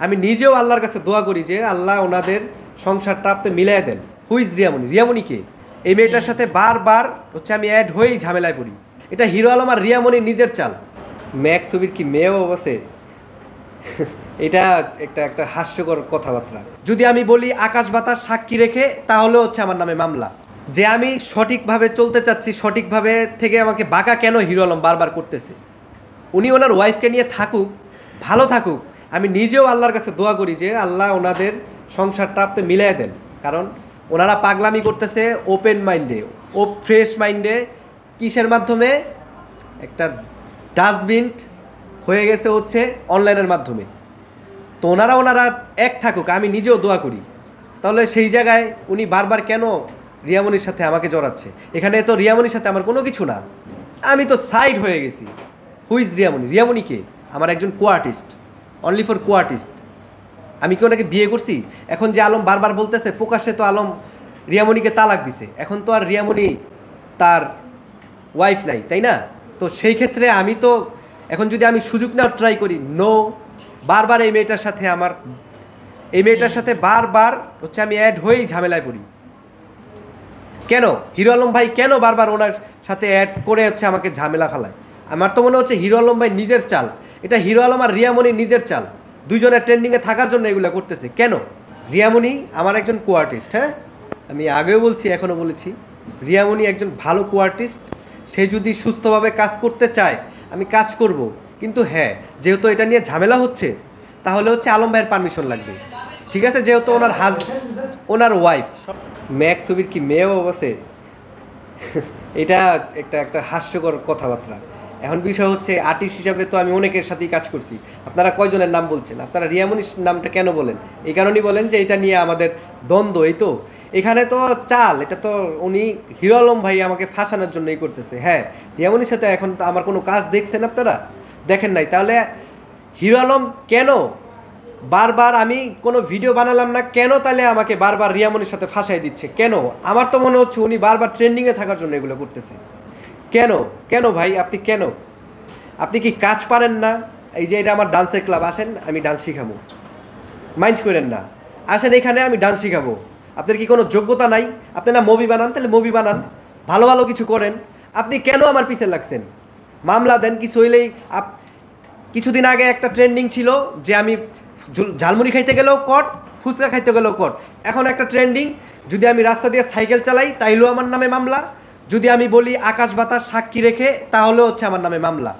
আমি নিজেও আল্লাহর কাছে দোয়া করি যে আল্লাহ ওনাদের সংসারটা আপনি মিলাই দেন। হুইজ রিয়ামণি? রিয়ামণিকে এই মেয়েটার সাথে বারবার হচ্ছে আমি অ্যাড হয়েই ঝামেলায় পড়ি। এটা হিরো আলম আর রিয়ামণির নিজের চাল। ম্যাক্স ছবির কি মেয়েও আছে? এটা একটা একটা হাস্যকর কথাবার্তা। যদি আমি বলি আকাশ বাতাস সাক্ষী রেখে, তাহলে হচ্ছে আমার নামে মামলা। যে আমি সঠিকভাবে চলতে চাচ্ছি, সঠিকভাবে থেকে আমাকে বাঁকা কেন হিরো আলম বারবার করতেছে? উনি ওনার ওয়াইফকে নিয়ে থাকুক, ভালো থাকুক। আমি নিজেও আল্লাহর কাছে দোয়া করি যে আল্লাহ ওনাদের সংসারটা আপনি মিলাই দেন। কারণ ওনারা পাগলামি করতেছে ওপেন মাইন্ডে, ফ্রেশ মাইন্ডে। কিসের মাধ্যমে? একটা ডাস্টবিন হয়ে গেছে হচ্ছে অনলাইনের মাধ্যমে। তো ওনারা এক থাকুক, আমি নিজেও দোয়া করি। তাহলে সেই জায়গায় উনি বারবার কেন রিয়ামণির সাথে আমাকে জড়াচ্ছে? এখানে তো রিয়ামণির সাথে আমার কোনো কিছু না, আমি তো সাইড হয়ে গেছি। হুইজ রিয়ামণি? রিয়ামণিকে আমার একজন co artist, only for co artist. আমি কি ওনাকে বিয়ে করছি? এখন যে আলম বারবার বলতেছে, প্রকাশ্যে তো আলম রিয়ামণিকে তালাক দিছে, এখন তো আর রিয়ামণি তার ওয়াইফ নাই, তাই না? তো সেই ক্ষেত্রে আমি তো এখন যদি আমি সুযোগ নেওয়ার ট্রাই করি, নো। বারবার এই মেয়েটার সাথে বারবার হচ্ছে আমি অ্যাড হয়েই ঝামেলায় পড়ি। কেন হিরো আলম ভাই কেন বারবার ওনার সাথে অ্যাড করে হচ্ছে আমাকে ঝামেলা ফেলায়? আমার তো মনে হচ্ছে হিরো আলম ভাই নিজের চাল। এটা হিরো আলম আর রিয়ামণির নিজের চাল। দুইজনের ট্রেন্ডিংয়ে থাকার জন্য এগুলো করতেছে কেন? রিয়ামণি আমার একজন কো আর্টিস্ট, হ্যাঁ, আমি আগেও বলছি, এখনও বলেছি, রিয়ামণি একজন ভালো কো আর্টিস্ট। সে যদি সুস্থভাবে কাজ করতে চায়, আমি কাজ করব। কিন্তু হ্যাঁ, যেহেতু এটা নিয়ে ঝামেলা হচ্ছে, তাহলে হচ্ছে আলম ভাইয়ের পারমিশন লাগবে। ঠিক আছে, যেহেতু ওনার ওয়াইফ। ম্যাক্স ছবির কি মেয়েও আছে? এটা একটা একটা হাস্যকর কথাবার্তা। এখন বিষয় হচ্ছে আর্টিস্ট হিসাবে তো আমি অনেকের সাথেই কাজ করছি। আপনারা কয়জনের নাম বলছেন? আপনারা রিয়ামণির নামটা কেন বলেন? এই কারণেই বলেন যে এটা নিয়ে আমাদের দ্বন্দ্ব। এই তো এখানে তো চাল, এটা তো উনি হিরো আলম ভাই আমাকে ফাঁসানোর জন্যই করতেছে। হ্যাঁ, রিয়ামণির সাথে এখন তো আমার কোনো কাজ দেখছেন আপনারা? দেখেন নাই? তাহলে হিরো আলম কেন বারবার, আমি কোনো ভিডিও বানালাম না কেন, তাহলে আমাকে বারবার রিয়ামণির সাথে ফাঁসাই দিচ্ছে কেন? আমার তো মনে হচ্ছে উনি বারবার ট্রেন্ডিংয়ে থাকার জন্য এগুলো করতেছে। কেন কেন ভাই? আপনি কি কাজ পারেন না? এই যে এটা আমার ডান্সের ক্লাব, আসেন আমি ডান্স শিখাবো, মাইন্ড করেন না। আসেন এখানে, আমি ডান্স শিখাবো। আপনার কি কোনো যোগ্যতা নাই? আপনি না মুভি বানান, তাহলে মুভি বানান, ভালো ভালো কিছু করেন। আপনি কেন আমার পিছে লাগছেন? মামলা দেন কিছু হইলেই। কিছুদিন আগে একটা ট্রেন্ডিং ছিল যে আমি ঝালমুড়ি খাইতে গেলেও কট, ফুচকা খাইতে গেলেও কট। এখন একটা ট্রেন্ডিং, যদি আমি রাস্তা দিয়ে সাইকেল চালাই তাইলেও আমার নামে মামলা। যদি আমি বলি আকাশ বাতাস সাক্ষী রেখে, তাহলেও হচ্ছে আমার নামে মামলা।